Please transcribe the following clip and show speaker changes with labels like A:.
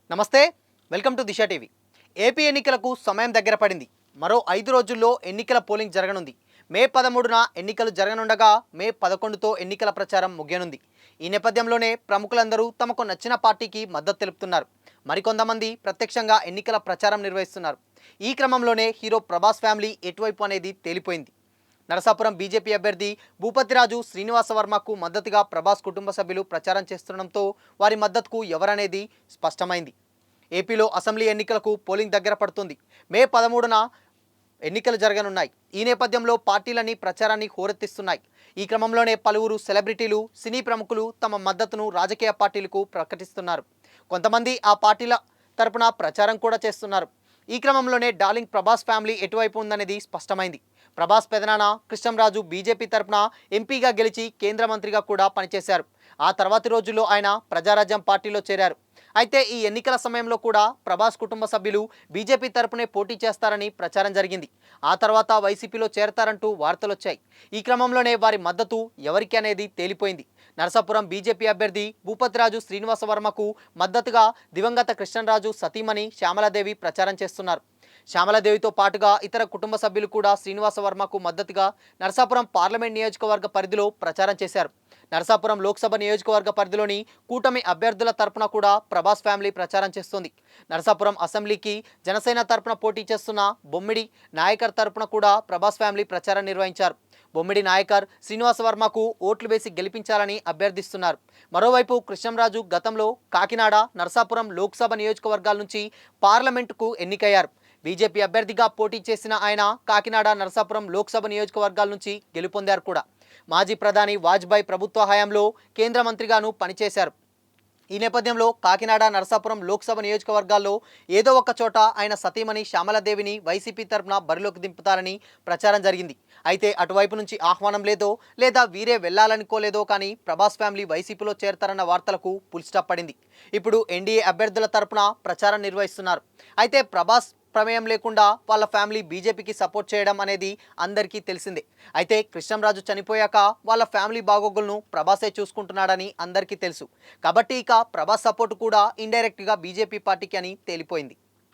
A: నమస్తే, welcome to Disha TV. AP ఎన్నికలకు సమయం దగ్గర పడింది. మరో 5 రోజుల్లో ఎన్నికల పోలింగ్ జరగనుంది. మే 13న ఎన్నికలు జరగనుండగా మే 11తో ఎన్నికల ప్రచారం ముగియనుంది. ఈ నేపథ్యంలోనే ప్రముఖులందరూ తమకు నచ్చిన పార్టీకి మద్దతు తెలుపుతున్నారు. మరికొంతమంది ప్రత్యక్షంగా ఎన్నికల ప్రచారం నిర్వహిస్తున్నారు. ఈ క్రమంలోనే హీరో ప్రభాస్ ఫ్యామిలీ ఎటువైపు అనేది తేలిపోయింది. నరసాపురం బీజేపీ అభ్యర్థి భూపతిరాజు శ్రీనివాసవర్మకు మద్దతుగా ప్రభాస్ కుటుంబ సభ్యులు ప్రచారం చేస్తుండటంతో వారి మద్దతుకు ఎవరనేది స్పష్టమైంది. ఏపీలో అసెంబ్లీ ఎన్నికలకు పోలింగ్ దగ్గర పడుతుంది. మే 13న ఎన్నికలు జరగనున్నాయి. ఈ నేపథ్యంలో పార్టీలన్నీ ప్రచారాన్ని హోరెత్తిస్తున్నాయి. ఈ క్రమంలోనే పలువురు సెలబ్రిటీలు, సినీ ప్రముఖులు తమ మద్దతును రాజకీయ పార్టీలకు ప్రకటిస్తున్నారు. కొంతమంది ఆ పార్టీల తరపున ప్రచారం కూడా చేస్తున్నారు. ఈ క్రమంలోనే డార్లింగ్ ప్రభాస్ ఫ్యామిలీ ఎటువైపు ఉందనేది స్పష్టమైంది. ప్రభాస్ పెదనాన్న కృష్ణంరాజు బీజేపీ తరపున ఎంపీగా గెలిచి కేంద్ర మంత్రిగా కూడా పనిచేశారు. ఆ తర్వాతి రోజుల్లో ఆయన ప్రజారాజ్యం పార్టీలో చేరారు. అయితే ఈ ఎన్నికల సమయంలో కూడా ప్రభాస్ కుటుంబ సభ్యులు బీజేపీ తరపునే పోటీ చేస్తారని ప్రచారం జరిగింది. ఆ తర్వాత వైసీపీలో చేరతారంటూ వార్తలొచ్చాయి. ఈ క్రమంలోనే వారి మద్దతు ఎవరికి అనేది తేలిపోయింది. నరసాపురం బీజేపీ అభ్యర్థి భూపతిరాజు శ్రీనివాసవర్మకు మద్దతుగా దివంగత కృష్ణంరాజు సతీమణి శ్యామలాదేవి ప్రచారం చేస్తున్నారు. శ్యామలాదేవితో పాటుగా ఇతర కుటుంబ సభ్యులు కూడా శ్రీనివాసవర్మకు మద్దతుగా నరసాపురం పార్లమెంట్ నియోజకవర్గ పరిధిలో ప్రచారం చేశారు. నరసాపురం లోక్సభ నియోజకవర్గ పరిధిలోని కూటమి అభ్యర్థుల తరపున కూడా ప్రభాస్ ఫ్యామిలీ ప్రచారం చేస్తుంది. నరసాపురం అసెంబ్లీకి జనసేన తరపున పోటీ చేస్తున్న బొమ్మిడి నాయకర్ తరపున కూడా ప్రభాస్ ఫ్యామిలీ ప్రచారం నిర్వహించారు. బొమ్మిడి నాయకర్ శ్రీనివాసవర్మకు ఓట్లు వేసి గెలిపించాలని అభ్యర్థిస్తున్నారు. మరోవైపు కృష్ణంరాజు గతంలో కాకినాడ, నరసాపురం లోక్సభ నియోజకవర్గాల నుంచి పార్లమెంటుకు ఎన్నికయ్యారు. బీజేపీ అభ్యర్థిగా పోటీ చేసిన ఆయన కాకినాడ, నరసాపురం లోక్సభ నియోజకవర్గాల నుంచి గెలుపొందారు కూడా. మాజీ ప్రధాని వాజ్పేయి ప్రభుత్వ హయాంలో కేంద్ర మంత్రిగాను పనిచేశారు. ఈ నేపథ్యంలో కాకినాడ, నరసాపురం లోక్సభ నియోజకవర్గాల్లో ఏదో ఒక చోట ఆయన సతీమణి శ్యామలాదేవిని వైసీపీ తరపున బరిలోకి దింపుతారని ప్రచారం జరిగింది. అయితే అటువైపు నుంచి ఆహ్వానం లేదో లేదా వీరే వెళ్లాలనుకోలేదో కానీ ప్రభాస్ ఫ్యామిలీ వైసీపీలో చేరతారన్న వార్తలకు ఫుల్ స్టాప్ పడింది. ఇప్పుడు ఎన్డీఏ అభ్యర్థుల తరపున ప్రచారం నిర్వహిస్తున్నారు. అయితే ప్రభాస్ ప్రమేయం లేకుండా వాళ్ళ ఫ్యామిలీ బీజేపీకి సపోర్ట్ చేయడం అనేది అందరికీ తెలిసిందే. అయితే కృష్ణంరాజు చనిపోయాక వాళ్ళ ఫ్యామిలీ బాగోగులను ప్రభాసే చూసుకుంటున్నాడని అందరికీ తెలుసు. కాబట్టి ఇక ప్రభాస్ సపోర్ట్ కూడా ఇండైరెక్ట్గా బీజేపీ పార్టీకి అని తేలిపోయింది.